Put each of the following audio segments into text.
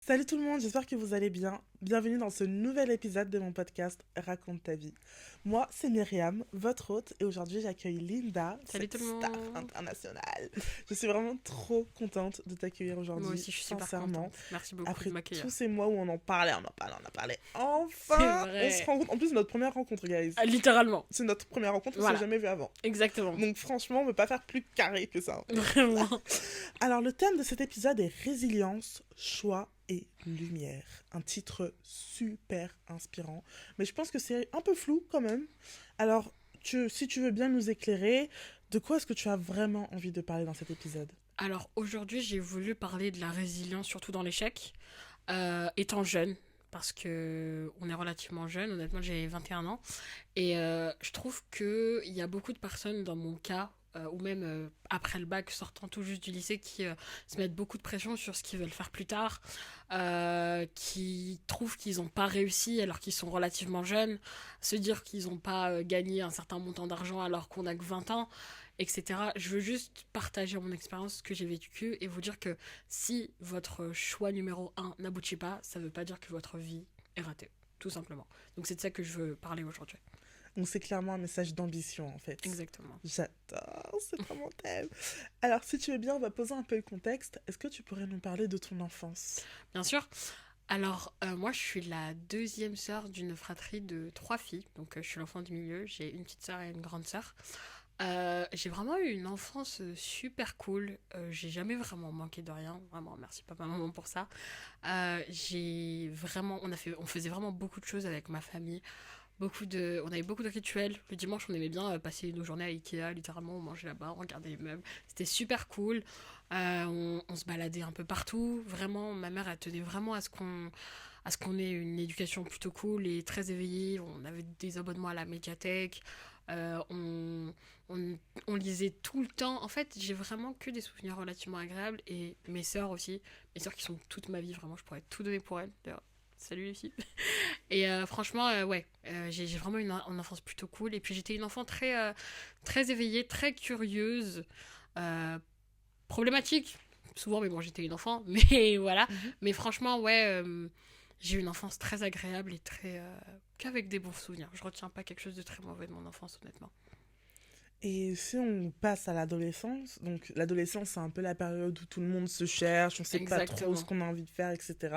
Salut tout le monde, j'espère que vous allez bien. Bienvenue dans ce nouvel épisode de mon podcast Raconte ta vie. Moi, c'est Myriam, votre hôte, et aujourd'hui j'accueille Linda, Salut cette tout le star monde. internationale. Je suis vraiment trop contente de t'accueillir Moi aujourd'hui, aussi, je suis super sincèrement. contente. Merci beaucoup de Après tous m'accueillir. ces mois où on en parlait, on en parlait. C'est Enfin, on se vrai. rencontre. En plus, c'est notre première rencontre, guys. Ah, littéralement. C'est notre première rencontre, on s'est Voilà. jamais vu avant. Exactement. Donc franchement, on ne peut pas faire plus carré que ça. Vraiment. Alors, le thème de cet épisode est résilience, choix et lumière. Un titre super inspirant, mais je pense que c'est un peu flou quand même. Alors, si tu veux bien nous éclairer, de quoi est-ce que tu as vraiment envie de parler dans cet épisode? Alors aujourd'hui, j'ai voulu parler de la résilience, surtout dans l'échec, étant jeune. Parce que on est relativement jeune, honnêtement j'ai 21 ans. Et je trouve qu'il y a beaucoup de personnes dans mon cas, ou même après le bac, sortant tout juste du lycée, qui se mettent beaucoup de pression sur ce qu'ils veulent faire plus tard, qui trouvent qu'ils n'ont pas réussi alors qu'ils sont relativement jeunes, se dire qu'ils n'ont pas gagné un certain montant d'argent alors qu'on n'a que 20 ans, etc. Je veux juste partager mon expérience, ce que j'ai vécu, et vous dire que si votre choix numéro un n'aboutit pas, ça ne veut pas dire que votre vie est ratée, tout simplement. Donc c'est de ça que je veux parler aujourd'hui. Donc, c'est clairement un message d'ambition en fait. Exactement. J'adore, c'est vraiment thème. Alors, si tu veux bien, on va poser un peu le contexte. Est-ce que tu pourrais nous parler de ton enfance? Bien sûr. Alors, moi, je suis la deuxième sœur d'une fratrie de trois filles. Donc, je suis l'enfant du milieu. J'ai une petite sœur et une grande sœur. J'ai vraiment eu une enfance super cool. J'ai jamais vraiment manqué de rien. Vraiment, merci papa, maman pour ça. J'ai vraiment, on faisait vraiment beaucoup de choses avec ma famille. On avait beaucoup de rituels. Le dimanche, on aimait bien passer nos journées à Ikea, littéralement, on mangeait là-bas, on regardait les meubles. C'était super cool. On se baladait un peu partout. Vraiment, ma mère, elle tenait vraiment à ce qu'on ait une éducation plutôt cool et très éveillée. On avait des abonnements à la médiathèque. Euh, on, on lisait tout le temps. En fait, j'ai vraiment que des souvenirs relativement agréables. Et mes sœurs aussi. Mes sœurs qui sont toute ma vie, vraiment, je pourrais tout donner pour elles. D'ailleurs, salut les filles. Et franchement, ouais, j'ai vraiment une enfance plutôt cool. Et puis j'étais une enfant très éveillée, très curieuse, euh, problématique, souvent, mais bon, j'étais une enfant, mais voilà. Mhm. Mais franchement, ouais, j'ai eu une enfance très agréable et très. Qu'avec des bons souvenirs. Je retiens pas quelque chose de très mauvais de mon enfance, honnêtement. Et si on passe à l'adolescence, donc l'adolescence c'est un peu la période où tout le monde se cherche, on sait pas trop ce Exactement. qu'on a envie de faire, etc.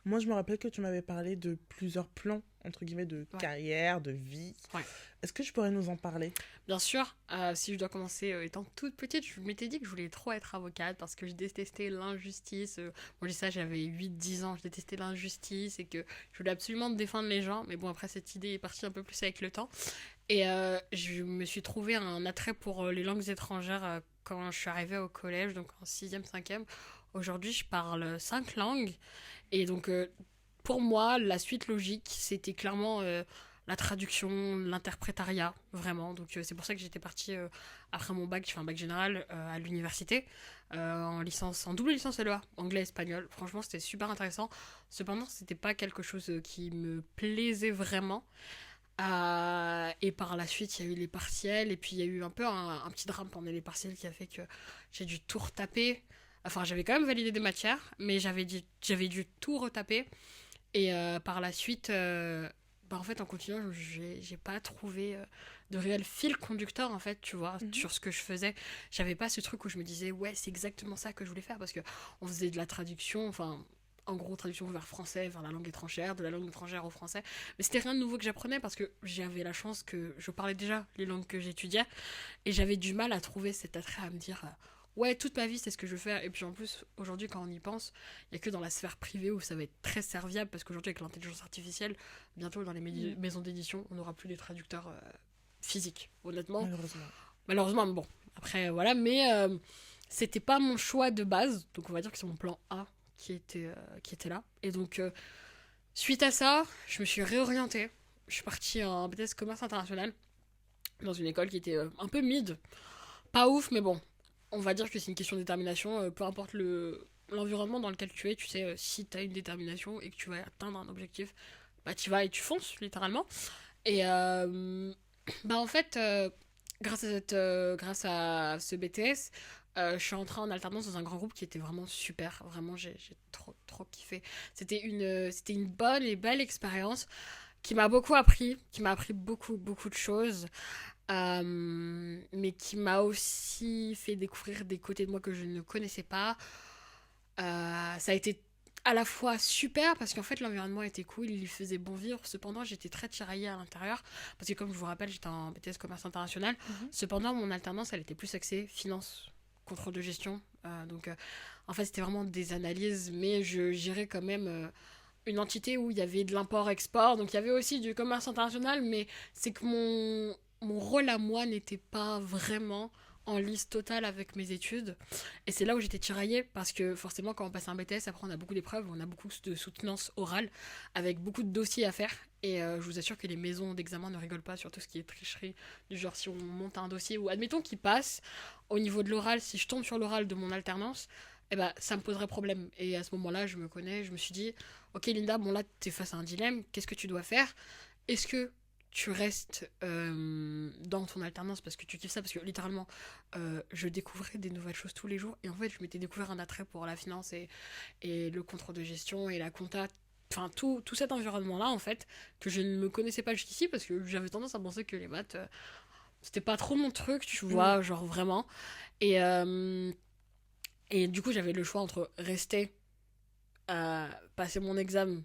Moi je me rappelle que tu m'avais parlé de plusieurs plans, entre guillemets, de Ouais, carrière, de vie. ouais. Est-ce que tu pourrais nous en parler? Bien sûr, si je dois commencer étant toute petite, je m'étais dit que je voulais trop être avocate parce que je détestais l'injustice. Bon, j'ai ça, j'avais 8 10 ans, je détestais l'injustice et que je voulais absolument défendre les gens. Mais bon, après, cette idée est partie un peu plus avec le temps. Et je me suis trouvé un attrait pour les langues étrangères quand je suis arrivée au collège, donc en sixième cinquième. Aujourd'hui, je parle 5 langues. Et donc, pour moi, la suite logique, c'était clairement la traduction, l'interprétariat, vraiment. Donc, c'est pour ça que j'étais partie, après mon bac, j'ai fait un bac général à l'université, en double licence LEA, anglais-espagnol. Franchement, c'était super intéressant. Cependant, c'était pas quelque chose qui me plaisait vraiment. Et par la suite, il y a eu les partiels, et puis il y a eu un peu un petit drame pendant les partiels qui a fait que j'ai dû tout retaper. Enfin, j'avais quand même validé des matières, mais j'avais dû tout retaper. Et par la suite, bah, en fait, en continuant, j'ai pas trouvé de réel fil conducteur, en fait, tu vois, Mhm. sur ce que je faisais. J'avais pas ce truc où je me disais, ouais, c'est exactement ça que je voulais faire, parce que on faisait de la traduction, enfin, en gros, traduction vers français, vers la langue étrangère, de la langue étrangère au français. Mais c'était rien de nouveau que j'apprenais, parce que j'avais la chance que je parlais déjà les langues que j'étudiais, et j'avais du mal à trouver cet attrait à me dire, ouais, toute ma vie, c'est ce que je veux faire. Et puis en plus, aujourd'hui, quand on y pense, il n'y a que dans la sphère privée où ça va être très serviable, parce qu'aujourd'hui, avec l'intelligence artificielle, bientôt dans les Mhm. maisons d'édition, on n'aura plus des traducteurs physiques, honnêtement. Malheureusement. Malheureusement, mais bon, après, voilà, mais c'était pas mon choix de base, donc on va dire que c'est mon plan A qui était là. Et donc, suite à ça, je me suis réorientée. Je suis partie en BTS Commerce International, dans une école qui était un peu mid. Pas ouf, mais bon, on va dire que c'est une question de détermination. Peu importe l'environnement dans lequel tu es, tu sais, si tu as une détermination et que tu vas atteindre un objectif, bah tu vas et tu fonces, littéralement. Et bah en fait, grâce à ce BTS, je suis entrée en alternance dans un grand groupe qui était vraiment super. Vraiment, j'ai trop kiffé. C'était une bonne et belle expérience qui m'a beaucoup appris, qui m'a appris beaucoup de choses, mais qui m'a aussi fait découvrir des côtés de moi que je ne connaissais pas. Ça a été à la fois super parce qu'en fait l'environnement était cool, il faisait bon vivre. Cependant, j'étais très tiraillée à l'intérieur parce que, comme je vous rappelle, j'étais en BTS commerce international. Cependant, mon alternance, elle était plus axée finance, contrôle de gestion. En fait, c'était vraiment des analyses, mais je gérais quand même une entité où il y avait de l'import-export. Donc, il y avait aussi du commerce international, mais c'est que mon rôle à moi n'était pas vraiment en liste totale avec mes études. Et c'est là où j'étais tiraillée, parce que forcément, quand on passe un BTS, après on a beaucoup d'épreuves, on a beaucoup de soutenance orale, avec beaucoup de dossiers à faire. Et je vous assure que les maisons d'examen ne rigolent pas sur tout ce qui est tricherie, du genre si on monte un dossier, ou admettons qu'il passe, au niveau de l'oral, si je tombe sur l'oral de mon alternance, eh ben, ça me poserait problème. Et à ce moment-là, je me connais, je me suis dit, ok Linda, bon là, t'es face à un dilemme, qu'est-ce que tu dois faire? Est-ce que tu restes dans ton alternance parce que tu kiffes ça, parce que littéralement je découvrais des nouvelles choses tous les jours, et en fait je m'étais découvert un attrait pour la finance et le contrôle de gestion et la compta, enfin tout cet environnement là en fait que je ne me connaissais pas jusqu'ici, parce que j'avais tendance à penser que les maths c'était pas trop mon truc, tu vois, genre vraiment. Et du coup j'avais le choix entre rester, passer mon examen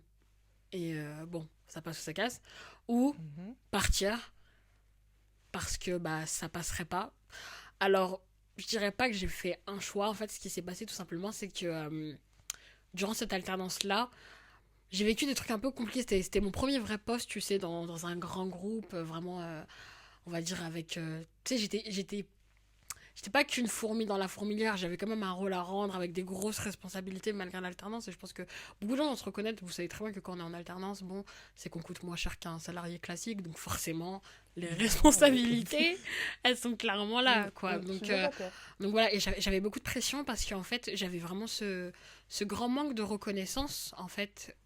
et bon, ça passe ou ça casse, ou partir parce que bah ça passerait pas. Alors, je dirais pas que j'ai fait un choix. En fait, ce qui s'est passé tout simplement, c'est que durant cette alternance-là, j'ai vécu des trucs un peu compliqués. C'était mon premier vrai poste, tu sais, dans un grand groupe, vraiment, on va dire, avec... tu sais, j'étais pas qu'une fourmi dans la fourmilière, j'avais quand même un rôle à rendre avec des grosses responsabilités malgré l'alternance. Et je pense que beaucoup de gens vont se reconnaître. Vous savez très bien que quand on est en alternance, bon, c'est qu'on coûte moins cher qu'un salarié classique, donc forcément les responsabilités, elles sont clairement là, quoi. Donc voilà, et j'avais beaucoup de pression parce qu'en fait j'avais vraiment ce grand manque de reconnaissance en fait,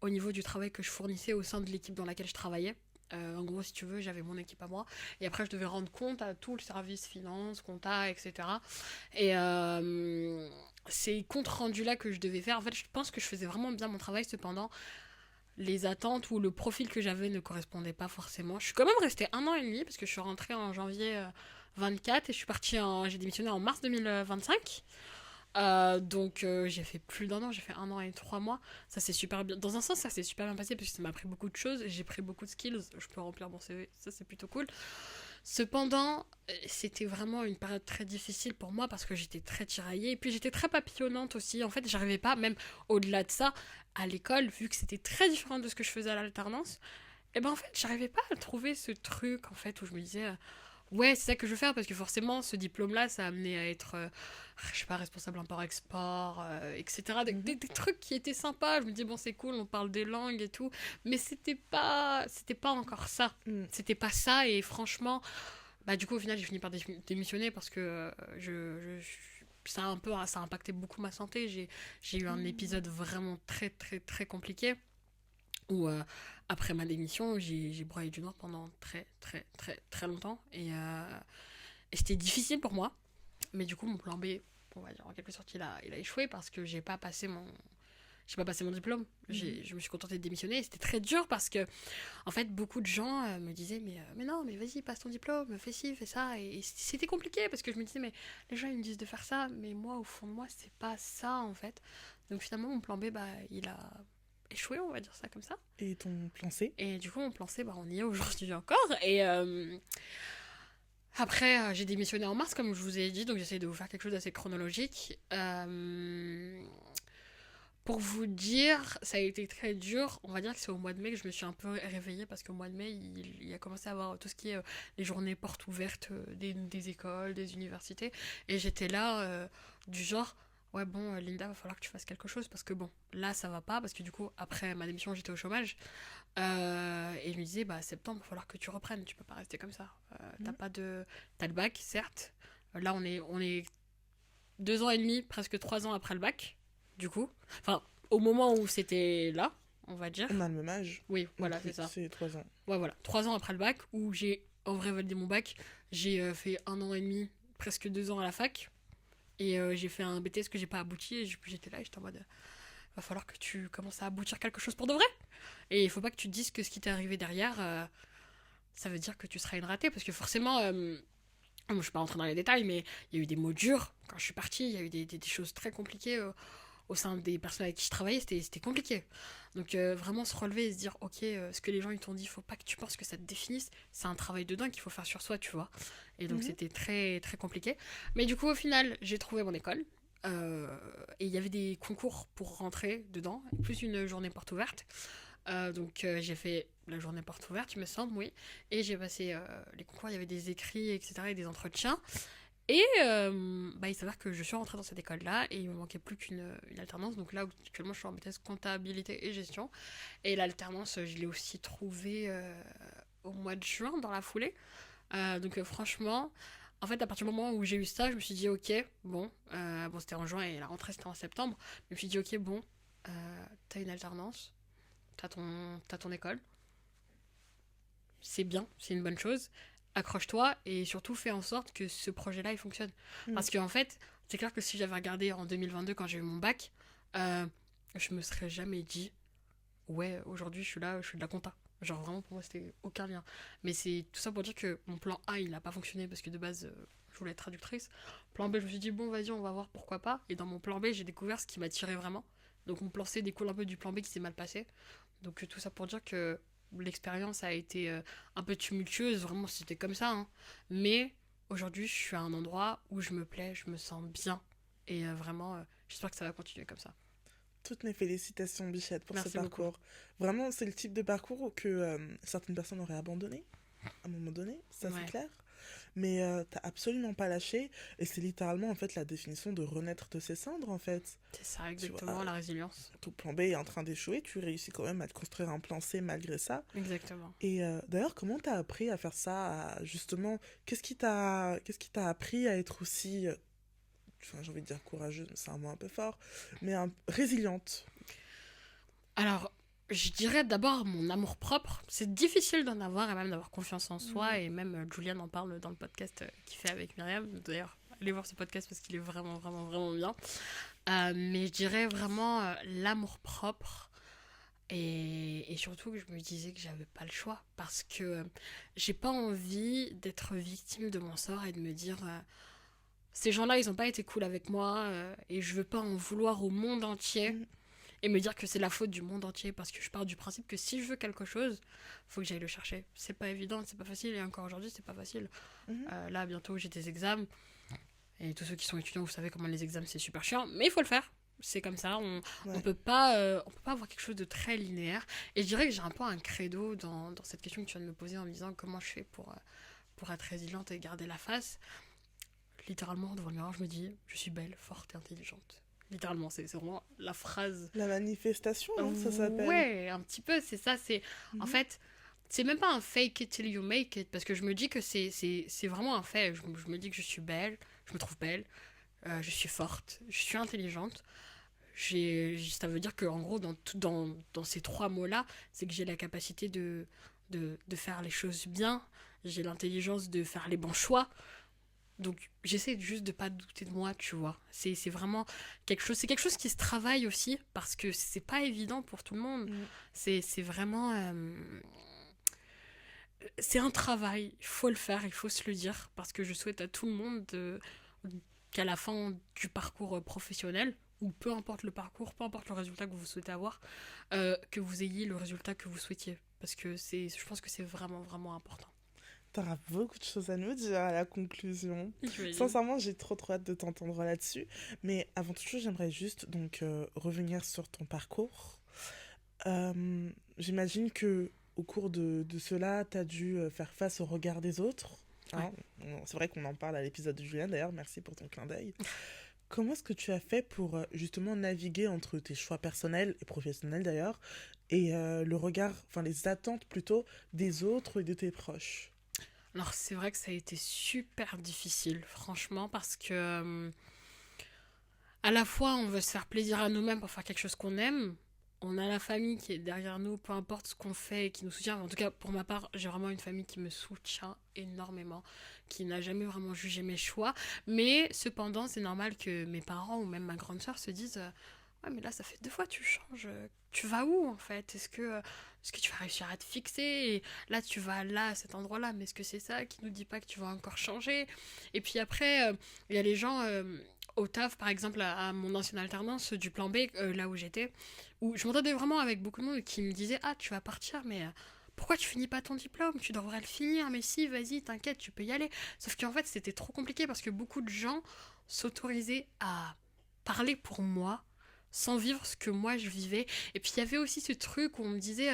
au niveau du travail que je fournissais au sein de l'équipe dans laquelle je travaillais. En gros, si tu veux, j'avais mon équipe à moi. Et après, je devais rendre compte à tout le service finance, compta, etc. Et ces comptes rendus-là que je devais faire, en fait, je pense que je faisais vraiment bien mon travail. Cependant, les attentes ou le profil que j'avais ne correspondait pas forcément. Je suis quand même restée 1 an et demi, parce que je suis rentrée en janvier 24 et je suis j'ai démissionné en mars 2025. J'ai fait plus d'1 an, j'ai fait 1 an et 3 mois. Ça s'est super bien, dans un sens ça s'est super bien passé parce que ça m'a appris beaucoup de choses, j'ai pris beaucoup de skills, je peux remplir mon CV, ça c'est plutôt cool. Cependant, c'était vraiment une période très difficile pour moi parce que j'étais très tiraillée et puis j'étais très papillonnante aussi. En fait, j'arrivais pas, même au-delà de ça, à l'école, vu que c'était très différent de ce que je faisais à l'alternance, et ben en fait, j'arrivais pas à trouver ce truc en fait où je me disais ouais, c'est ça que je veux faire, parce que forcément, ce diplôme-là, ça a amené à être, je sais pas, responsable import-export, etc. Des trucs qui étaient sympas. Je me dis, bon, c'est cool, on parle des langues et tout, mais c'était pas encore ça. C'était pas ça, et franchement, bah, du coup, au final, j'ai fini par démissionner parce que ça a impacté beaucoup ma santé. J'ai eu un épisode vraiment très compliqué où après ma démission, j'ai broyé du noir pendant très longtemps, et c'était difficile pour moi. Mais du coup, mon plan B, on va dire en quelque sorte, il a échoué parce que j'ai pas passé mon diplôme. Je me suis contentée de démissionner, et c'était très dur parce que en fait beaucoup de gens me disaient mais non, mais vas-y, passe ton diplôme, fais ci, fais ça, et c'était compliqué parce que je me disais mais les gens ils me disent de faire ça, mais moi au fond de moi c'est pas ça en fait. Donc finalement mon plan B, bah il a échoué, on va dire ça comme ça. Et ton plan C? Et du coup, mon plan C, bah, on y est aujourd'hui encore. Et après, j'ai démissionné en mars, comme je vous ai dit, donc j'essaie de vous faire quelque chose d'assez chronologique. Pour vous dire, ça a été très dur. On va dire que c'est au mois de mai que je me suis un peu réveillée, parce qu'au mois de mai, il a commencé à avoir tout ce qui est les journées portes ouvertes des écoles, des universités. Et j'étais là, du genre... Ouais, bon, Linda, va falloir que tu fasses quelque chose parce que bon, là ça va pas, parce que du coup, après ma démission, j'étais au chômage. Et je me disais, bah, septembre, il va falloir que tu reprennes, tu peux pas rester comme ça. T'as le bac, certes. Là, on est 2 ans et demi, presque 3 ans après le bac, du coup. Enfin, au moment où c'était là, on va dire. On a le même âge. Oui, voilà, c'est ça. C'est 3 ans. Ouais, voilà. 3 ans après le bac, où j'ai en vrai validé mon bac. J'ai fait 1 an et demi, presque 2 ans à la fac. Et j'ai fait un BTS que j'ai pas abouti. Et j'étais là et j'étais en mode, va falloir que tu commences à aboutir quelque chose pour de vrai. Et il faut pas que tu te dises que ce qui t'est arrivé derrière, ça veut dire que tu seras une ratée. Parce que forcément, je ne vais pas rentrer dans les détails, mais il y a eu des mots durs quand je suis partie. Il y a eu des choses très compliquées au sein des personnes avec qui je travaillais. C'était compliqué. Donc vraiment se relever et se dire, ok, ce que les gens ils t'ont dit, il faut pas que tu penses que ça te définisse. C'est un travail de dingue qu'il faut faire sur soi, tu vois. Et donc c'était très, très compliqué. Mais du coup, au final, j'ai trouvé mon école. Et il y avait des concours pour rentrer dedans, plus une journée porte ouverte. Donc j'ai fait la journée porte ouverte, il me semble, oui. Et j'ai passé les concours, il y avait des écrits, etc. et des entretiens. Et il s'avère que je suis rentrée dans cette école-là et il me manquait plus qu'une alternance. Donc là, actuellement, je suis en BTS comptabilité et gestion. Et l'alternance, je l'ai aussi trouvée au mois de juin, dans la foulée. Donc franchement, en fait, à partir du moment où j'ai eu ça, je me suis dit, ok, bon, c'était en juin et la rentrée, c'était en septembre. Je me suis dit, ok, bon, t'as une alternance, t'as ton école. C'est bien, c'est une bonne chose. Accroche-toi et surtout fais en sorte que ce projet-là, il fonctionne. Parce qu'en fait, c'est clair que si j'avais regardé en 2022 quand j'ai eu mon bac, je me serais jamais dit, ouais, aujourd'hui, je suis là, je suis de la compta. Genre vraiment, pour moi, c'était aucun lien. Mais c'est tout ça pour dire que mon plan A, il n'a pas fonctionné parce que de base, je voulais être traductrice. Plan B, je me suis dit, bon, vas-y, on va voir pourquoi pas. Et dans mon plan B, j'ai découvert ce qui m'attirait vraiment. Donc mon plan C découle un peu du plan B qui s'est mal passé. Donc tout ça pour dire que l'expérience a été un peu tumultueuse, vraiment c'était comme ça. Hein. Mais aujourd'hui, je suis à un endroit où je me plais, je me sens bien. Et vraiment, j'espère que ça va continuer comme ça. Toutes mes félicitations, Bichette, pour Merci ce parcours. beaucoup. Vraiment, c'est le type de parcours que certaines personnes auraient abandonné à un moment donné, ça c'est clair. Mais t'as absolument pas lâché. Et c'est littéralement en fait la définition de renaître de ses cendres en fait. C'est ça, exactement, la résilience. Ton plan B est en train d'échouer, tu réussis quand même à te construire un plan C malgré ça. Exactement. Et d'ailleurs, comment t'as appris à faire ça justement, qu'est-ce qui t'a appris à être aussi, j'ai envie de dire courageuse, c'est un mot un peu fort, mais résiliente? Alors, je dirais d'abord mon amour-propre. C'est difficile d'en avoir et même d'avoir confiance en soi. Et même Julian en parle dans le podcast qu'il fait avec Myriam. D'ailleurs, allez voir ce podcast parce qu'il est vraiment, vraiment, vraiment bien. Mais je dirais vraiment l'amour-propre. Et surtout que je me disais que j'avais pas le choix. Parce que j'ai pas envie d'être victime de mon sort et de me dire... ces gens-là, ils ont pas été cool avec moi. Et je veux pas en vouloir au monde entier. Et me dire que c'est la faute du monde entier parce que je pars du principe que si je veux quelque chose, faut que j'aille le chercher. C'est pas évident, c'est pas facile et encore aujourd'hui c'est pas facile. Là bientôt j'ai des examens et tous ceux qui sont étudiants vous savez comment les examens c'est super chiant, mais il faut le faire. C'est comme ça, on peut pas avoir quelque chose de très linéaire. Et je dirais que j'ai un peu un credo dans cette question que tu viens de me poser en me disant comment je fais pour être résiliente et garder la face. Littéralement devant le miroir je me dis je suis belle, forte et intelligente. Littéralement, c'est vraiment la phrase. La manifestation, hein, ça s'appelle. Ouais, un petit peu, c'est ça. En fait, c'est même pas un fake it till you make it, parce que je me dis que c'est vraiment un fait. Je me dis que je suis belle, je me trouve belle, je suis forte, je suis intelligente. Ça veut dire qu'en gros, dans ces 3 mots-là, c'est que j'ai la capacité de faire les choses bien, j'ai l'intelligence de faire les bons choix. Donc j'essaie juste de pas douter de moi, tu vois. C'est vraiment quelque chose qui se travaille aussi parce que c'est pas évident pour tout le monde. C'est vraiment c'est un travail, il faut le faire, il faut se le dire parce que je souhaite à tout le monde qu'à la fin du parcours professionnel ou peu importe le parcours, peu importe le résultat que vous souhaitez avoir, que vous ayez le résultat que vous souhaitiez parce que je pense que c'est vraiment vraiment important. T'auras beaucoup de choses à nous dire à la conclusion. Sincèrement, j'ai trop hâte de t'entendre là-dessus. Mais avant toute chose, j'aimerais juste donc revenir sur ton parcours. J'imagine que au cours de cela, t'as dû faire face au regard des autres. Hein. C'est vrai qu'on en parle à l'épisode de Julien, d'ailleurs. Merci pour ton clin d'œil. Comment est-ce que tu as fait pour justement naviguer entre tes choix personnels et professionnels d'ailleurs et le regard, enfin les attentes plutôt des autres et de tes proches? Alors c'est vrai que ça a été super difficile, franchement, parce que à la fois on veut se faire plaisir à nous-mêmes pour faire quelque chose qu'on aime, on a la famille qui est derrière nous, peu importe ce qu'on fait et qui nous soutient. En tout cas, pour ma part, j'ai vraiment une famille qui me soutient énormément, qui n'a jamais vraiment jugé mes choix. Mais cependant, c'est normal que mes parents ou même ma grande sœur se disent ouais, mais là, ça fait 2 fois que tu changes. Tu vas où en fait? Est-ce que tu vas réussir à te fixer? Et là, tu vas là, à cet endroit-là, mais est-ce que c'est ça qui nous dit pas que tu vas encore changer? Et puis après, il y a les gens au taf, par exemple, à mon ancienne alternance du plan B, là où j'étais, où je m'entendais vraiment avec beaucoup de monde qui me disait ah, tu vas partir, mais pourquoi tu finis pas ton diplôme? Tu devrais le finir, mais si, vas-y, t'inquiète, tu peux y aller. Sauf qu'en fait, c'était trop compliqué parce que beaucoup de gens s'autorisaient à parler pour moi sans vivre ce que moi je vivais. Et puis il y avait aussi ce truc où on me disait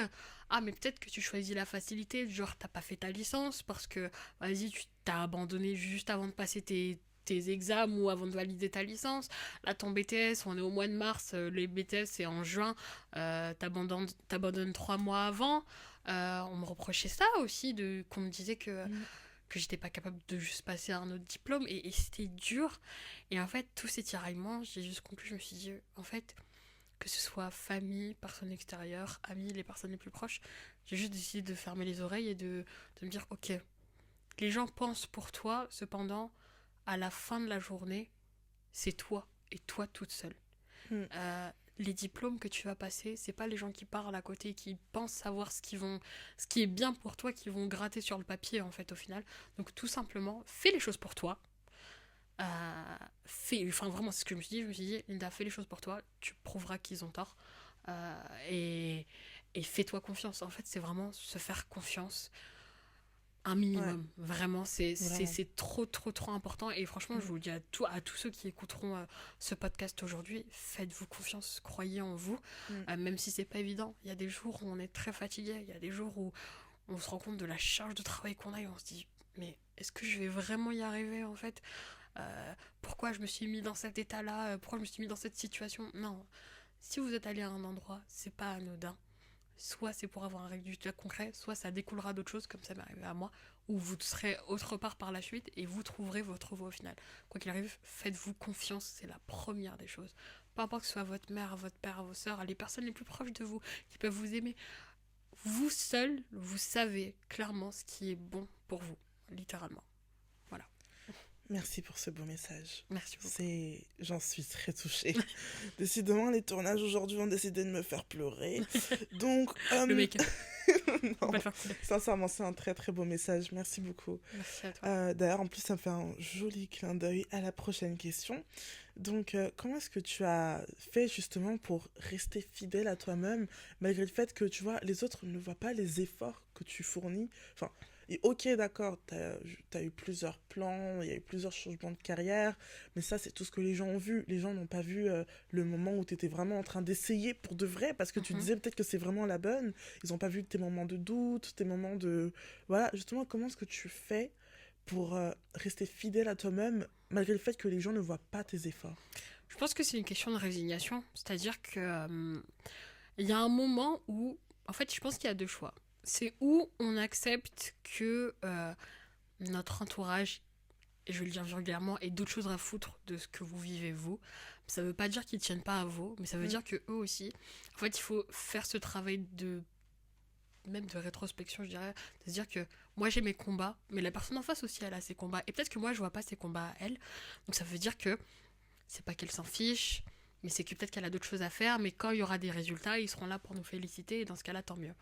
ah, mais peut-être que tu choisis la facilité, genre t'as pas fait ta licence parce que vas-y, tu t'as abandonné juste avant de passer tes examens ou avant de valider ta licence. Là, ton BTS, on est au mois de mars, les BTS c'est en juin, t'abandonnes 3 mois avant. On me reprochait ça aussi, qu'on me disait que j'étais pas capable de juste passer un autre diplôme et c'était dur. Et en fait, tous ces tiraillements, j'ai juste conclu, je me suis dit, en fait, que ce soit famille, personnes extérieures, amis, les personnes les plus proches, j'ai juste décidé de fermer les oreilles et de me dire, ok, les gens pensent pour toi, cependant, à la fin de la journée, c'est toi et toi toute seule. Mm. Les diplômes que tu vas passer, c'est pas les gens qui parlent à côté, qui pensent savoir ce qui est bien pour toi, qui vont gratter sur le papier en fait au final. Donc tout simplement, fais les choses pour toi. Enfin vraiment c'est ce que je me suis dit, Linda, fais les choses pour toi, tu prouveras qu'ils ont tort. Et fais-toi confiance. En fait, c'est vraiment se faire confiance. Un minimum, ouais. Vraiment, c'est trop, trop, trop important. Et franchement, je vous le dis à tous ceux qui écouteront ce podcast aujourd'hui, faites-vous confiance, croyez en vous, même si c'est pas évident. Il y a des jours où on est très fatigué, il y a des jours où on se rend compte de la charge de travail qu'on a et on se dit, mais est-ce que je vais vraiment y arriver en fait? Pourquoi je me suis mis dans cet état-là? Pourquoi je me suis mis dans cette situation? Non, si vous êtes allé à un endroit, c'est pas anodin. Soit c'est pour avoir un résultat concret, soit ça découlera d'autres choses, comme ça m'est arrivé à moi, où vous serez autre part par la suite et vous trouverez votre voie au final. Quoi qu'il arrive, faites-vous confiance, c'est la première des choses. Peu importe que ce soit votre mère, votre père, vos soeurs, les personnes les plus proches de vous, qui peuvent vous aimer, vous seul, vous savez clairement ce qui est bon pour vous, littéralement. Voilà. Merci pour ce beau message. Merci beaucoup. J'en suis très touchée. Décidément, les tournages aujourd'hui ont décidé de me faire pleurer. Donc, le mec. Non, sincèrement, c'est un très très beau message. Merci beaucoup. Merci à toi. D'ailleurs, en plus, ça me fait un joli clin d'œil à la prochaine question. Donc, comment est-ce que tu as fait justement pour rester fidèle à toi-même, malgré le fait que, tu vois, les autres ne voient pas les efforts que tu fournis? Enfin, et ok, d'accord, t'as eu plusieurs plans, il y a eu plusieurs changements de carrière, mais ça, c'est tout ce que les gens ont vu. Les gens n'ont pas vu le moment où t'étais vraiment en train d'essayer pour de vrai, parce que tu disais peut-être que c'est vraiment la bonne. Ils n'ont pas vu tes moments de doute, tes moments de... Voilà, justement, comment est-ce que tu fais pour rester fidèle à toi-même, malgré le fait que les gens ne voient pas tes efforts? Je pense que c'est une question de résignation. C'est-à-dire que il y a un moment où... En fait, je pense qu'il y a deux choix. C'est où on accepte que notre entourage, et je vais le dire vulgairement, ait d'autres choses à foutre de ce que vous vivez vous. Ça veut pas dire qu'ils tiennent pas à vous, mais ça veut dire que eux aussi, en fait, il faut faire ce travail même de rétrospection, je dirais, de se dire que moi j'ai mes combats, mais la personne en face aussi elle a ses combats, et peut-être que moi je vois pas ses combats à elle, donc ça veut dire que c'est pas qu'elle s'en fiche, mais c'est que peut-être qu'elle a d'autres choses à faire, mais quand il y aura des résultats, ils seront là pour nous féliciter, et dans ce cas-là, tant mieux.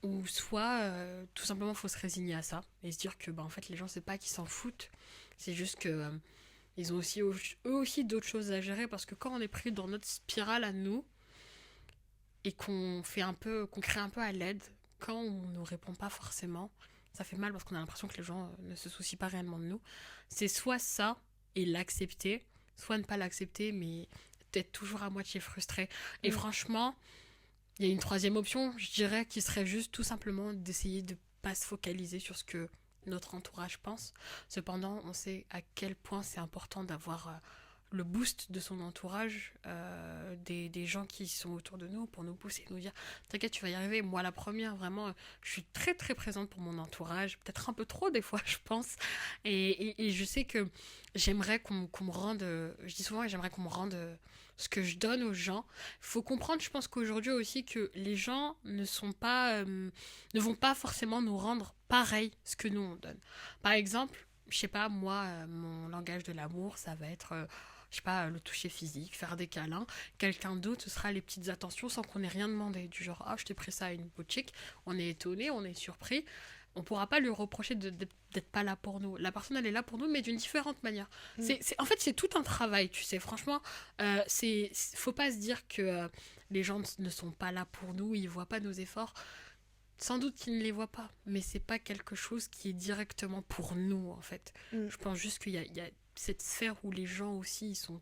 Ou soit, tout simplement, faut se résigner à ça, et se dire que, en fait, les gens, c'est pas qu'ils s'en foutent, c'est juste que ils ont aussi, eux aussi d'autres choses à gérer, parce que quand on est pris dans notre spirale à nous, et qu'on crée un peu à l'aide, quand on ne répond pas forcément, ça fait mal parce qu'on a l'impression que les gens ne se soucient pas réellement de nous. C'est soit ça et l'accepter, soit ne pas l'accepter, mais être toujours à moitié frustré. Et franchement, il y a une troisième option, je dirais, qui serait juste tout simplement d'essayer de ne pas se focaliser sur ce que notre entourage pense. Cependant, on sait à quel point c'est important d'avoir le boost de son entourage, des gens qui sont autour de nous pour nous pousser, nous dire t'inquiète, tu vas y arriver. Moi, la première, vraiment, je suis très très présente pour mon entourage, peut-être un peu trop des fois, je pense. Et je sais que j'aimerais qu'on me rende, je dis souvent, j'aimerais qu'on me rende ce que je donne aux gens. Il faut comprendre, je pense qu'aujourd'hui aussi, que les gens ne vont pas forcément nous rendre pareil ce que nous on donne. Par exemple, je sais pas, moi, mon langage de l'amour, ça va être, je sais pas, le toucher physique, faire des câlins. Quelqu'un d'autre, ce sera les petites attentions sans qu'on ait rien demandé. Du genre, ah, je t'ai pris ça à une boutique. On est étonné, on est surpris. On pourra pas lui reprocher d'être pas là pour nous. La personne, elle est là pour nous, mais d'une différente manière. En fait, c'est tout un travail, tu sais. Franchement, faut pas se dire que les gens ne sont pas là pour nous, ils voient pas nos efforts. Sans doute qu'ils ne les voient pas, mais c'est pas quelque chose qui est directement pour nous, en fait. Je pense juste qu'il y a cette sphère où les gens aussi, ils sont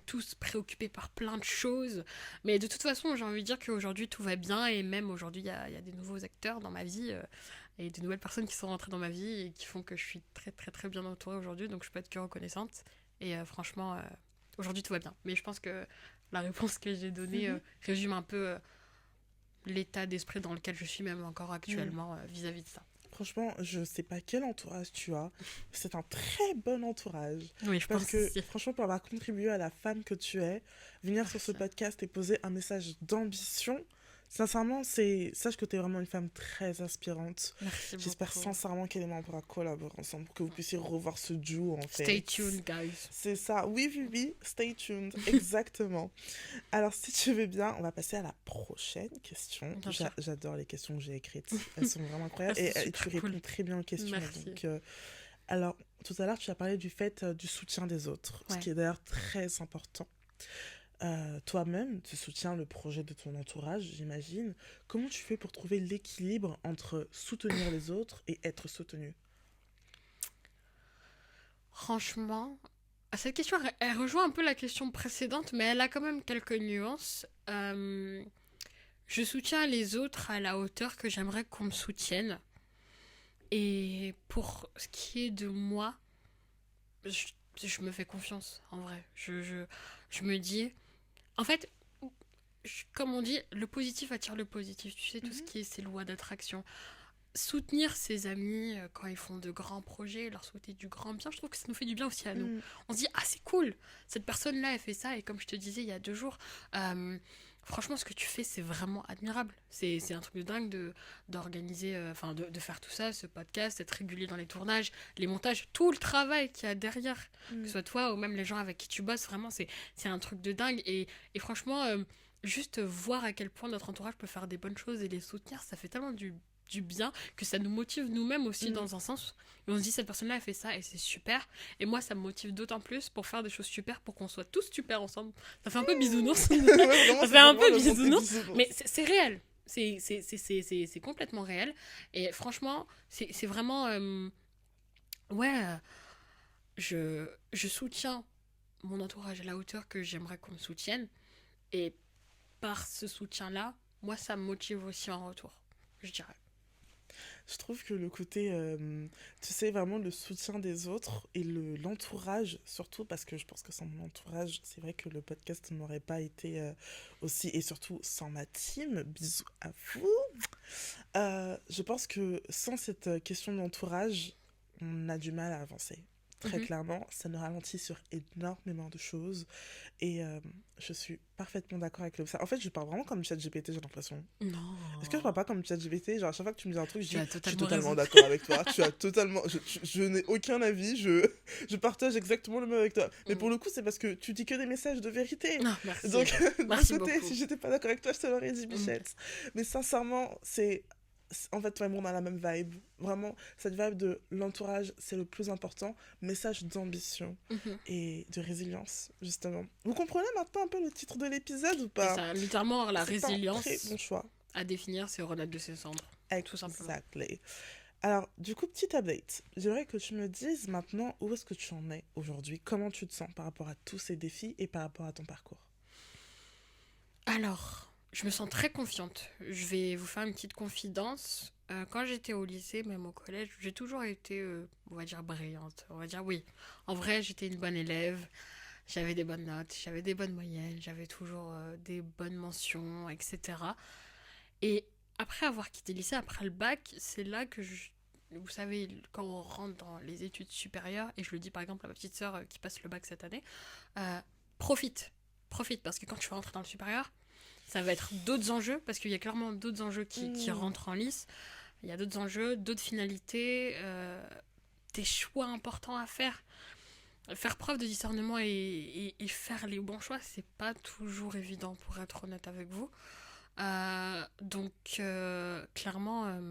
tous préoccupés par plein de choses. Mais de toute façon, j'ai envie de dire qu'aujourd'hui, tout va bien. Et même aujourd'hui, il y a des nouveaux acteurs dans ma vie et de nouvelles personnes qui sont rentrées dans ma vie et qui font que je suis très, très, très bien entourée aujourd'hui. Donc, je peux être que reconnaissante. Et franchement, aujourd'hui, tout va bien. Mais je pense que la réponse que j'ai donnée résume un peu l'état d'esprit dans lequel je suis même encore actuellement vis-à-vis de ça. Franchement, je sais pas quel entourage tu as. C'est un très bon entourage. Oui, je Parce pense que, aussi. franchement, pour avoir contribué à la femme que tu es, venir sur ce podcast et poser un message d'ambition, sincèrement, sache que tu es vraiment une femme très inspirante. Merci J'espère beaucoup. sincèrement qu'Élément pourra collaborer ensemble pour que vous puissiez revoir ce duo, en fait. Stay tuned, guys. C'est ça. Oui. Stay tuned. Exactement. Alors, si tu veux bien, on va passer à la prochaine question. J'adore les questions que j'ai écrites. Elles sont vraiment incroyables. Et tu réponds très bien aux questions. Merci. Donc, alors, tout à l'heure, tu as parlé du fait du soutien des autres, ce qui est d'ailleurs très important. Toi-même, tu soutiens le projet de ton entourage, j'imagine. Comment tu fais pour trouver l'équilibre entre soutenir les autres et être soutenu? Franchement, cette question, elle rejoint un peu la question précédente, mais elle a quand même quelques nuances. Je soutiens les autres à la hauteur que j'aimerais qu'on me soutienne. Et pour ce qui est de moi, je me fais confiance, en vrai. Je me dis... En fait, comme on dit, le positif attire le positif. Tu sais, tout ce qui est ces lois d'attraction. Soutenir ses amis quand ils font de grands projets, leur souhaiter du grand bien, je trouve que ça nous fait du bien aussi à nous. On se dit, ah c'est cool, cette personne-là, elle fait ça, et comme je te disais il y a 2 jours, franchement, ce que tu fais, c'est vraiment admirable. C'est un truc de dingue d'organiser, de faire tout ça, ce podcast, être régulier dans les tournages, les montages, tout le travail qu'il y a derrière, que ce soit toi ou même les gens avec qui tu bosses, vraiment, c'est un truc de dingue. Et franchement, juste voir à quel point notre entourage peut faire des bonnes choses et les soutenir, ça fait tellement du bien, que ça nous motive nous-mêmes aussi dans un sens. Et on se dit, cette personne-là, elle fait ça et c'est super. Et moi, ça me motive d'autant plus pour faire des choses super, pour qu'on soit tous super ensemble. Ça fait un peu bisounours. Ça fait un peu bisounours. Mais c'est réel. C'est complètement réel. Et franchement, c'est vraiment... je soutiens mon entourage à la hauteur que j'aimerais qu'on me soutienne. Et par ce soutien-là, moi, ça me motive aussi en retour, je dirais. Je trouve que le côté, tu sais, vraiment le soutien des autres et l'entourage, surtout parce que je pense que sans mon entourage, c'est vrai que le podcast n'aurait pas été aussi, et surtout sans ma team, bisous à vous. Je pense que sans cette question d'entourage, on a du mal à avancer. Très clairement, ça nous ralentit sur énormément de choses. Et je suis parfaitement d'accord avec ça. En fait, je parle vraiment comme ChatGPT, j'ai l'impression. Non. Est-ce que je parle pas comme ChatGPT? Genre, à chaque fois que tu me dis un truc, je suis totalement raison. d'accord avec toi. Tu as totalement... Je n'ai aucun avis, je partage exactement le même avec toi. Mais pour le coup, c'est parce que tu dis que des messages de vérité. Non, merci. Donc, Merci d'un côté, beaucoup. si j'étais pas d'accord avec toi, je te l'aurais dit, Bichette. Mais sincèrement, en fait, toi et moi, on a la même vibe. Vraiment, cette vibe de l'entourage, c'est le plus important. Message d'ambition et de résilience, justement. Vous comprenez maintenant un peu le titre de l'épisode ou pas? Ça, littéralement, la résilience, C'est un très bon choix. À définir, c'est renaître de ses cendres. Tout simplement. Exactly. Alors, du coup, petit update. J'aimerais que tu me dises maintenant où est-ce que tu en es aujourd'hui. Comment tu te sens par rapport à tous ces défis et par rapport à ton parcours? Alors... Je me sens très confiante. Je vais vous faire une petite confidence. Quand j'étais au lycée, même au collège, j'ai toujours été, on va dire, brillante. On va dire oui. En vrai, j'étais une bonne élève. J'avais des bonnes notes, j'avais des bonnes moyennes, j'avais toujours des bonnes mentions, etc. Et après avoir quitté le lycée, après le bac, c'est là que vous savez, quand on rentre dans les études supérieures, et je le dis par exemple à ma petite sœur qui passe le bac cette année, euh, profite. Profite, parce que quand tu vas rentrer dans le supérieur, ça va être d'autres enjeux, parce qu'il y a clairement d'autres enjeux qui rentrent en lice. Il y a d'autres enjeux, d'autres finalités, des choix importants à faire. Faire preuve de discernement et faire les bons choix, c'est pas toujours évident, pour être honnête avec vous. Donc, clairement,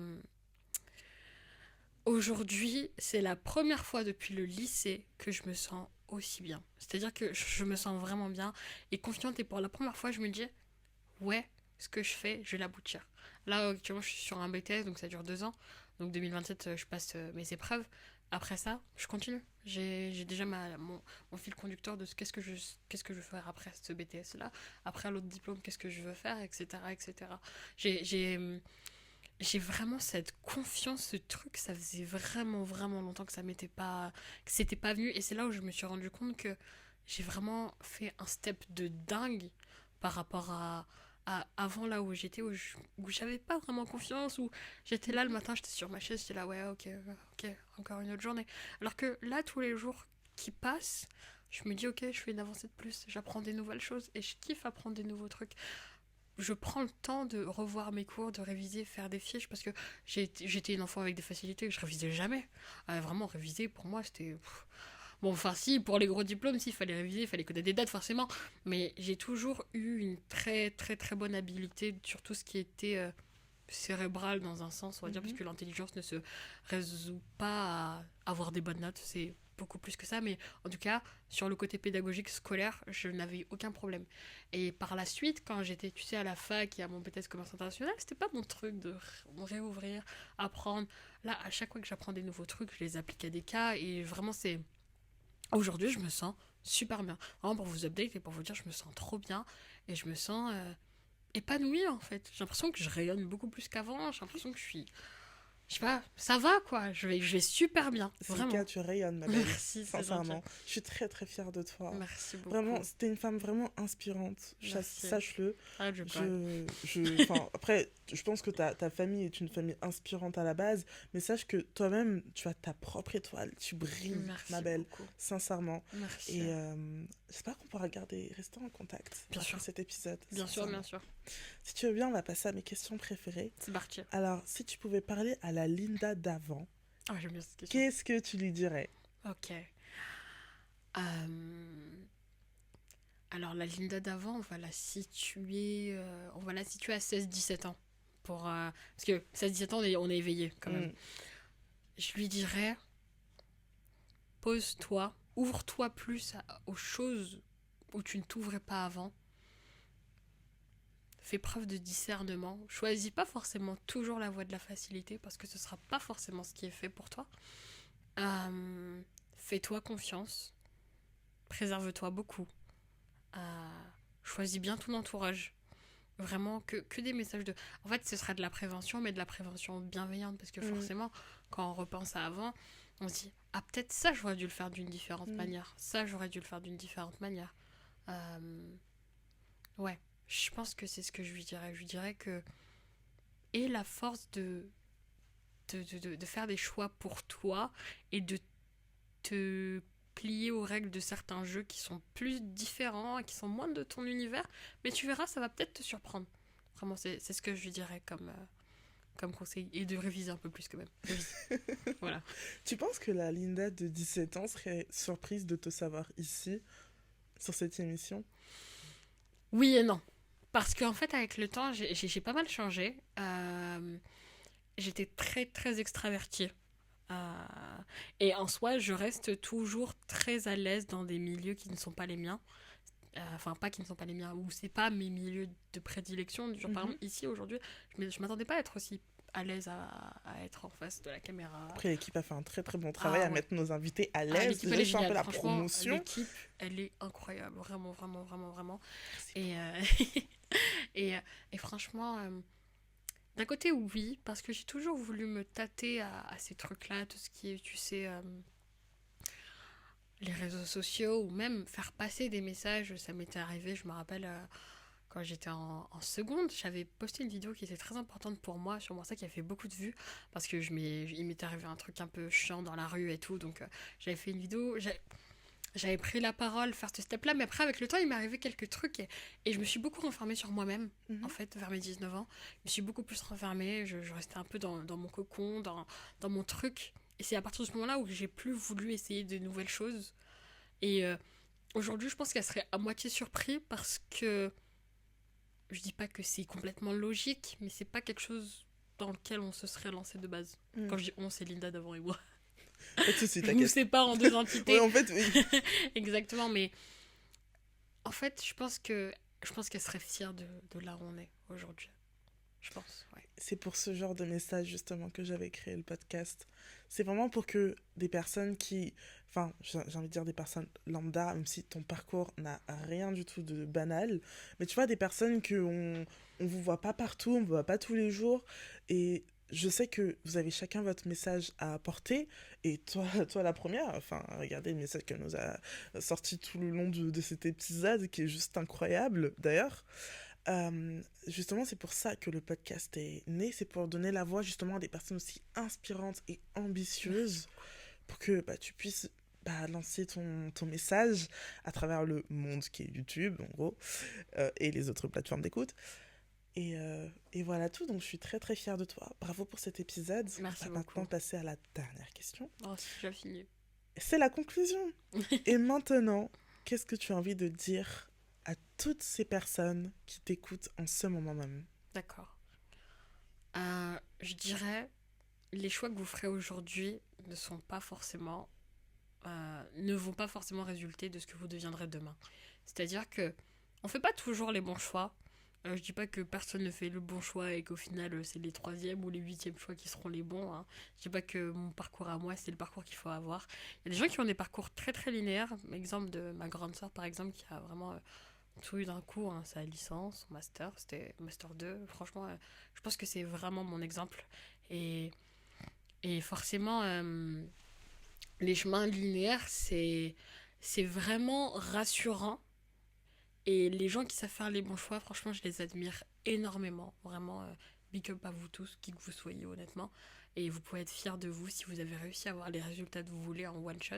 aujourd'hui, c'est la première fois depuis le lycée que je me sens aussi bien. C'est-à-dire que je me sens vraiment bien et confiante. Et pour la première fois, je me dis, ouais, ce que je fais, je vais l'aboutir. Là, actuellement, je suis sur un BTS, donc ça dure 2 ans. Donc 2027, je passe mes épreuves. Après ça, je continue. J'ai déjà mon fil conducteur de qu'est-ce que je veux faire après ce BTS-là. Après l'autre diplôme, qu'est-ce que je veux faire, etc. etc. J'ai vraiment cette confiance, ce truc, ça faisait vraiment, vraiment longtemps que que c'était pas venu. Et c'est là où je me suis rendu compte que j'ai vraiment fait un step de dingue par rapport à avant là où j'étais, où j'avais pas vraiment confiance, où j'étais là le matin, j'étais sur ma chaise, j'étais là, ouais, ok, encore une autre journée. Alors que là, tous les jours qui passent, je me dis, ok, je fais une avancée de plus, j'apprends des nouvelles choses et je kiffe apprendre des nouveaux trucs. Je prends le temps de revoir mes cours, de réviser, faire des fiches, parce que j'étais une enfant avec des facilités, je révisais jamais. Vraiment, réviser, pour moi, c'était... Bon, enfin, si, pour les gros diplômes, s'il fallait réviser, il fallait connaître des dates, forcément. Mais j'ai toujours eu une très, très, très bonne habilité sur tout ce qui était cérébral, dans un sens, on va dire, parce que l'intelligence ne se résout pas à avoir des bonnes notes. C'est beaucoup plus que ça. Mais en tout cas, sur le côté pédagogique scolaire, je n'avais aucun problème. Et par la suite, quand j'étais, tu sais, à la fac et à mon BTS commerce international, c'était pas mon truc de réouvrir, apprendre. Là, à chaque fois que j'apprends des nouveaux trucs, je les applique à des cas. Et vraiment, c'est... Aujourd'hui, je me sens super bien. Vraiment, pour vous update et pour vous dire, je me sens trop bien. Et je me sens épanouie, en fait. J'ai l'impression que je rayonne beaucoup plus qu'avant. J'ai l'impression que je suis... Je sais pas, ça va, quoi. Je vais super bien. C'est vraiment. le cas, tu rayonnes, ma belle. Merci, sincèrement. Je suis très, très fière de toi. Merci beaucoup. Vraiment, c'était une femme vraiment inspirante. Sache-le. Après, je pense que ta famille est une famille inspirante à la base, mais sache que toi-même, tu as ta propre étoile. Tu brilles, ma belle. Beaucoup. Sincèrement. Merci. Et j'espère qu'on pourra rester en contact après cet épisode. Bien sûr, bien sûr. Si tu veux bien, on va passer à mes questions préférées. C'est parti. Alors, si tu pouvais parler à la Linda d'avant, j'aime bien cette question. Qu'est-ce que tu lui dirais? Ok. Alors, la Linda d'avant, on va la situer à 16-17 ans. Parce que 16-17 ans, on est éveillé quand même. Je lui dirais, pose-toi, ouvre-toi plus aux choses où tu ne t'ouvrais pas avant. Fais preuve de discernement. Choisis pas forcément toujours la voie de la facilité parce que ce sera pas forcément ce qui est fait pour toi. Fais-toi confiance. Préserve-toi beaucoup. Choisis bien ton entourage. Vraiment que des messages de... En fait, ce sera de la prévention, mais de la prévention bienveillante parce que forcément, quand on repense à avant, on se dit, ah, peut-être ça, j'aurais dû le faire d'une différente manière. Ça, j'aurais dû le faire d'une différente manière. Ouais. Je pense que c'est ce que je lui dirais. Je lui dirais que... Et la force de faire des choix pour toi et de te plier aux règles de certains jeux qui sont plus différents et qui sont moins de ton univers. Mais tu verras, ça va peut-être te surprendre. Vraiment, c'est ce que je lui dirais comme conseil. Et de réviser un peu plus quand même. Voilà. Tu penses que la Linda de 17 ans serait surprise de te savoir ici, sur cette émission? Oui et non. Parce qu'en fait, avec le temps, j'ai pas mal changé. J'étais très, très extravertie. Et en soi, je reste toujours très à l'aise dans des milieux qui ne sont pas les miens. Enfin, pas qui ne sont pas les miens, ou c'est pas mes milieux de prédilection. Genre, par exemple, ici, aujourd'hui, je m'attendais pas à être aussi à l'aise à être en face de la caméra. Après, l'équipe a fait un très très bon travail à mettre nos invités à l'aise. L'équipe, elle est géniale. Un peu la promotion. L'équipe, elle est incroyable. Vraiment, vraiment, vraiment, vraiment. Et franchement, D'un côté, oui, parce que j'ai toujours voulu me tâter à ces trucs-là, tout ce qui est, tu sais, les réseaux sociaux, ou même faire passer des messages. Ça m'était arrivé, je me rappelle, quand j'étais en seconde, j'avais posté une vidéo qui était très importante pour moi, sur moi, ça qui a fait beaucoup de vues, parce que il m'était arrivé un truc un peu chiant dans la rue et tout, donc j'avais fait une vidéo, j'avais pris la parole, faire ce step-là, mais après, avec le temps, il m'est arrivé quelques trucs, et je me suis beaucoup renfermée sur moi-même, en fait, vers mes 19 ans. Je me suis beaucoup plus renfermée, je restais un peu dans mon cocon, dans mon truc, et c'est à partir de ce moment-là où j'ai plus voulu essayer de nouvelles choses. Et aujourd'hui, je pense qu'elle serait à moitié surprise, parce que je dis pas que c'est complètement logique, mais c'est pas quelque chose dans lequel on se serait lancé de base. Quand je dis on, c'est Linda d'avant et moi. Pas de soucis, Je nous t'inquiète. sépare en deux entités. Ouais, en fait, oui. Exactement, mais en fait, je pense qu'elle serait fière de là où on est aujourd'hui. Je pense, ouais. C'est pour ce genre de message justement que j'avais créé le podcast. C'est vraiment pour que des personnes qui... Enfin, j'ai envie de dire des personnes lambda, même si ton parcours n'a rien du tout de banal. Mais tu vois, des personnes que on vous voit pas partout, on vous voit pas tous les jours. Et je sais que vous avez chacun votre message à apporter. Et toi, toi la première, enfin, regardez le message qu'elle nous a sorti tout le long de cet épisode, qui est juste incroyable d'ailleurs. Justement, c'est pour ça que le podcast est né, c'est pour donner la voix justement à des personnes aussi inspirantes et ambitieuses, pour que bah, tu puisses lancer ton message à travers le monde qui est YouTube, en gros, et les autres plateformes d'écoute. Et voilà tout, donc je suis très très fière de toi. Bravo pour cet épisode. Merci On va beaucoup. maintenant passer à la dernière question. Oh, j'ai fini. C'est la conclusion. Et maintenant, qu'est-ce que tu as envie de dire à toutes ces personnes qui t'écoutent en ce moment même? D'accord. Je dirais, les choix que vous ferez aujourd'hui ne sont pas forcément, ne vont pas forcément résulter de ce que vous deviendrez demain. C'est-à-dire que on fait pas toujours les bons choix. Je dis pas que personne ne fait le bon choix et qu'au final c'est les troisièmes ou les huitièmes choix qui seront les bons. Hein. Je dis pas que mon parcours à moi c'est le parcours qu'il faut avoir. Il y a des gens qui ont des parcours très très linéaires. Exemple de ma grande sœur par exemple qui a vraiment tout eu d'un coup, hein, sa licence, son master, c'était master 2. Franchement, je pense que c'est vraiment mon exemple. Et, et forcément, les chemins linéaires, c'est vraiment rassurant. Et les gens qui savent faire les bons choix, franchement, je les admire énormément. Vraiment, big up à vous tous, qui que vous soyez, honnêtement. Et vous pouvez être fiers de vous si vous avez réussi à avoir les résultats que vous voulez en one shot.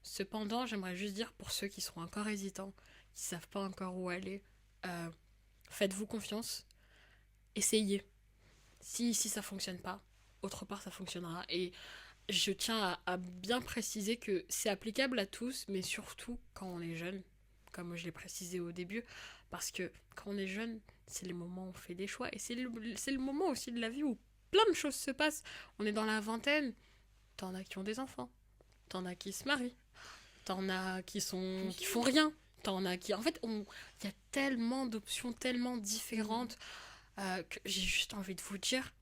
Cependant, j'aimerais juste dire pour ceux qui sont encore hésitants, qui savent pas encore où aller, faites-vous confiance, essayez. Si ça fonctionne pas, autre part ça fonctionnera. Et je tiens à bien préciser que c'est applicable à tous, mais surtout quand on est jeune, comme je l'ai précisé au début, parce que quand on est jeune, c'est les moments où on fait des choix, et c'est le moment aussi de la vie où plein de choses se passent. On est dans la vingtaine, t'en as qui ont des enfants, t'en as qui se marient, t'en as qui font rien, t'en as qui... En fait, il y a tellement d'options, tellement différentes, que j'ai juste envie de vous dire,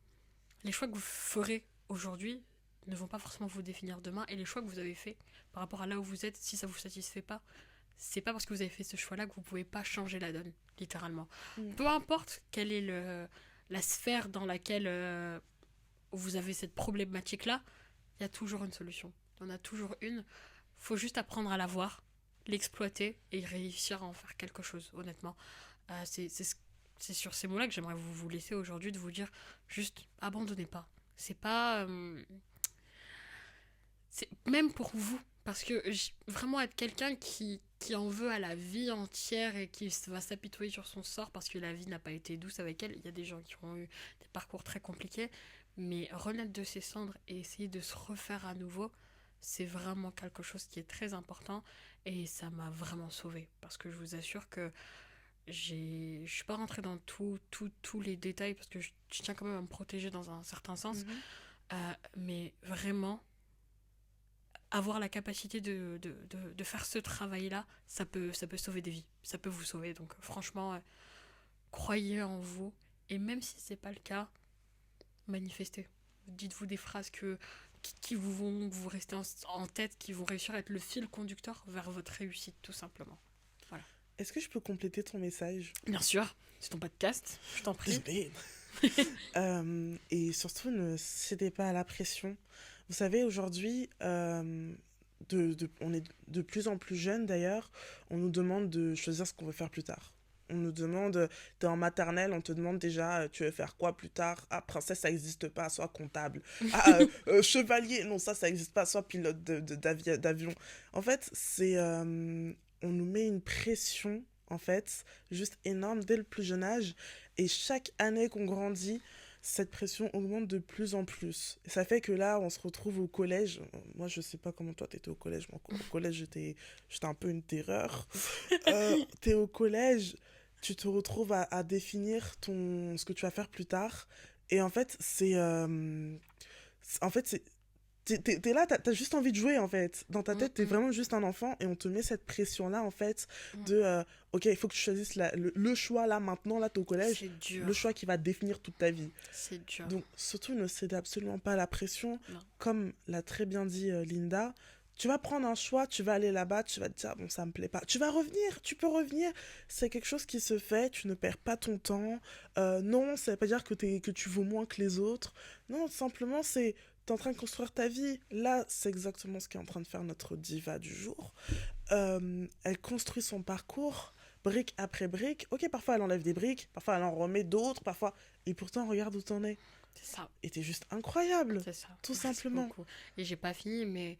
les choix que vous ferez aujourd'hui ne vont pas forcément vous définir demain, et les choix que vous avez faits par rapport à là où vous êtes, si ça vous satisfait pas, c'est pas parce que vous avez fait ce choix-là que vous pouvez pas changer la donne, littéralement. Peu importe quelle est la sphère dans laquelle vous avez cette problématique-là, il y a toujours une solution. Il y en a toujours une. Faut juste apprendre à la voir, l'exploiter et réussir à en faire quelque chose, honnêtement. C'est sur ces mots-là que j'aimerais vous laisser aujourd'hui, de vous dire juste abandonnez pas. C'est pas... c'est même pour vous, parce que vraiment être quelqu'un qui en veut à la vie entière et qui va s'apitoyer sur son sort parce que la vie n'a pas été douce avec elle. Il y a des gens qui ont eu des parcours très compliqués, mais renaître de ses cendres et essayer de se refaire à nouveau, c'est vraiment quelque chose qui est très important, et ça m'a vraiment sauvée, parce que je vous assure que je suis pas rentrée dans tous les détails parce que je tiens quand même à me protéger dans un certain sens, mais vraiment avoir la capacité de faire ce travail-là, ça peut sauver des vies, ça peut vous sauver. Donc franchement, croyez en vous, et même si c'est pas le cas, manifestez. Dites-vous des phrases qui vous rester en tête, qui vont réussir à être le fil conducteur vers votre réussite, tout simplement. Voilà. Est-ce que je peux compléter ton message? Bien sûr, c'est ton podcast, je t'en prie. Désolée. Et surtout, ne cédez pas à la pression. Vous savez, aujourd'hui, on est de plus en plus jeunes d'ailleurs, on nous demande de choisir ce qu'on veut faire plus tard. On nous demande, t'es en maternelle, on te demande déjà, tu veux faire quoi plus tard? Ah, princesse, ça n'existe pas, sois comptable. Ah, chevalier, non, ça n'existe pas, sois pilote d'avion. En fait, on nous met une pression, en fait, juste énorme dès le plus jeune âge. Et chaque année qu'on grandit, cette pression augmente de plus en plus. Et ça fait que là, on se retrouve au collège. Moi, je sais pas comment toi, t'étais au collège. Moi, au collège, j'étais un peu une terreur. T'es au collège, tu te retrouves à définir ce que tu vas faire plus tard. Et en fait, t'es là, t'as juste envie de jouer, en fait. Dans ta tête, t'es vraiment juste un enfant et on te met cette pression-là, en fait, de ok, il faut que tu choisisses le choix, là, maintenant, là, t'es au collège. C'est dur. Le choix qui va définir toute ta vie. C'est dur. Donc, surtout, ne cédez absolument pas à la pression. Non. Comme l'a très bien dit Linda, tu vas prendre un choix, tu vas aller là-bas, tu vas te dire, bon, ça me plaît pas. Tu vas revenir, tu peux revenir. C'est quelque chose qui se fait, tu ne perds pas ton temps. Non, ça veut pas dire que tu vaux moins que les autres. Non, simplement, t'es en train de construire ta vie. Là, c'est exactement ce qu'est en train de faire notre diva du jour. Elle construit son parcours, brique après brique. Ok, parfois elle enlève des briques, parfois elle en remet d'autres, parfois... Et pourtant, regarde où t'en es. C'est ça. Et t'es juste incroyable. C'est ça. Tout Merci simplement. beaucoup. Et j'ai pas fini, mais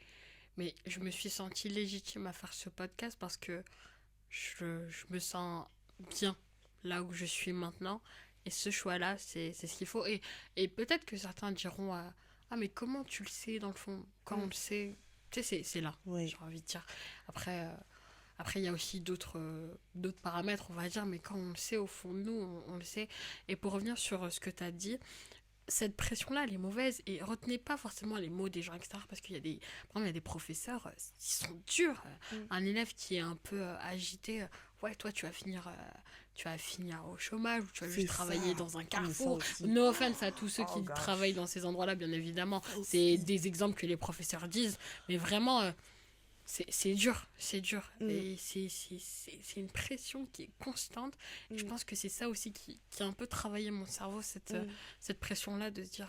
je me suis sentie légitime à faire ce podcast parce que je me sens bien là où je suis maintenant. Et ce choix-là, c'est ce qu'il faut. Et peut-être que certains diront ah, mais comment tu le sais, dans le fond? Quand on le sait, tu sais, c'est là, Oui. j'ai envie de dire. Après, il y a aussi d'autres paramètres, on va dire, mais quand on le sait, au fond de nous, on le sait. Et pour revenir sur ce que tu as dit, cette pression-là, elle est mauvaise. Et retenez pas forcément les mots des gens extérieurs, parce qu'il y a des, par exemple, il y a des professeurs, ils sont durs. Un élève qui est un peu agité, ouais, toi, tu vas finir au chômage, ou tu vas juste travailler dans un carrefour. No offense à tous ceux qui travaillent dans ces endroits-là, bien évidemment. C'est des exemples que les professeurs disent. Mais vraiment, c'est dur. Et c'est une pression qui est constante. Et je pense que c'est ça aussi qui a un peu travaillé mon cerveau, cette pression-là de se dire,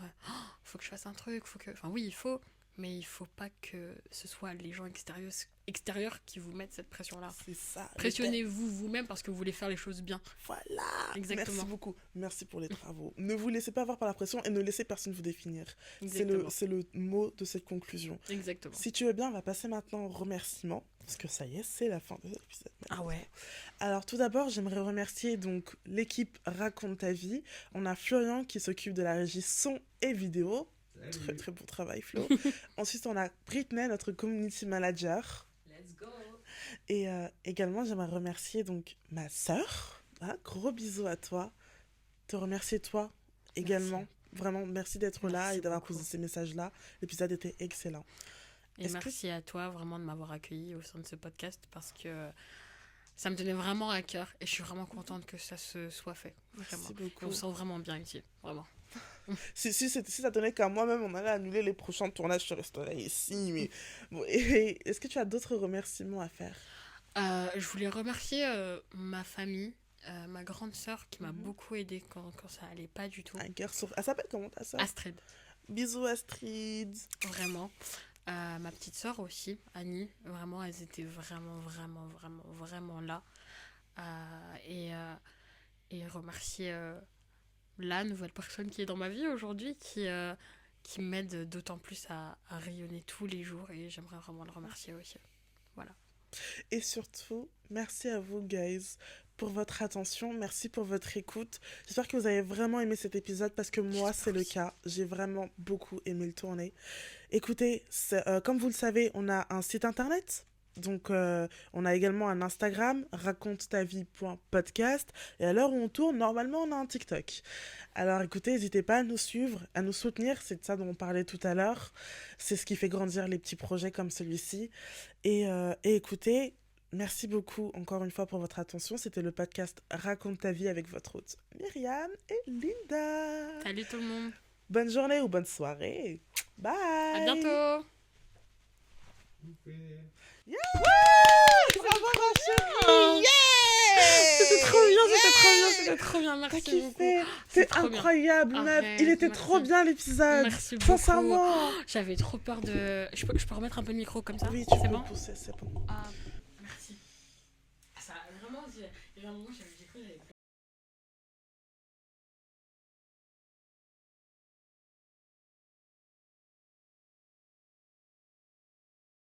faut que je fasse un truc, enfin oui, il faut, mais il faut pas que ce soit les gens extérieurs qui vous mettent cette pression-là. C'est ça. Pressionnez-vous vous-même parce que vous voulez faire les choses bien. Voilà. Exactement. Merci beaucoup. Merci pour les travaux. Ne vous laissez pas avoir par la pression et ne laissez personne vous définir. C'est le mot de cette conclusion. Exactement. Si tu veux bien, on va passer maintenant aux remerciements. Parce que ça y est, c'est la fin de l'épisode. Ah ouais. Alors tout d'abord, j'aimerais remercier donc l'équipe Raconte ta vie. On a Florian qui s'occupe de la régie son et vidéo. Très très bon travail Flo. Ensuite on a Britney, notre community manager. Let's go. Et également j'aimerais remercier donc ma sœur. Gros bisous à toi. Te remercier toi également. Merci. Vraiment merci d'être là et d'avoir beaucoup. posé ces messages là. L'épisode était excellent. Et merci à toi vraiment de m'avoir accueilli au sein de ce podcast parce que ça me tenait vraiment à cœur et je suis vraiment contente que ça se soit fait. Vraiment. Merci beaucoup. Et on se sent vraiment bien ici, vraiment. Si ça tenait qu'à moi-même, on allait annuler les prochains tournages, je resterais ici. Mais... Bon, est-ce que tu as d'autres remerciements à faire? Je voulais remercier ma famille, ma grande sœur qui m'a beaucoup aidée quand ça allait pas du tout. Un cœur sur... Elle s'appelle comment ta sœur? Astrid. Bisous Astrid. Vraiment. Ma petite sœur aussi, Annie. Vraiment, elles étaient vraiment là. Et remercier la nouvelle personne qui est dans ma vie aujourd'hui, qui m'aide d'autant plus à rayonner tous les jours. Et j'aimerais vraiment le remercier aussi. Voilà. Et surtout, merci à vous, guys, pour votre attention. Merci pour votre écoute. J'espère que vous avez vraiment aimé cet épisode parce que moi, c'est le cas. J'ai vraiment beaucoup aimé le tourner. Écoutez, comme vous le savez, on a un site internet. Donc, on a également un Instagram, racontetavie.podcast. Et à l'heure où on tourne, normalement, on a un TikTok. Alors, écoutez, n'hésitez pas à nous suivre, à nous soutenir. C'est de ça dont on parlait tout à l'heure. C'est ce qui fait grandir les petits projets comme celui-ci. Et écoutez, merci beaucoup encore une fois pour votre attention. C'était le podcast Raconte ta vie avec votre hôte Myriam et Linda. Salut tout le monde. Bonne journée ou bonne soirée. Bye. À bientôt. Yeah! Bravo ma chérie! Yeah! C'était trop bien. bien, T'as merci kiffé? beaucoup. C'est trop bien. incroyable, meuf. Arrête, Il était merci. trop bien l'épisode. Merci beaucoup. Sincèrement. J'avais trop peur de... Je peux remettre un peu le micro comme ça? Oui, tu C'est peux bon? pousser, c'est bon. Ah, merci. Ça, vraiment, il y a un moment, j'ai cru que j'avais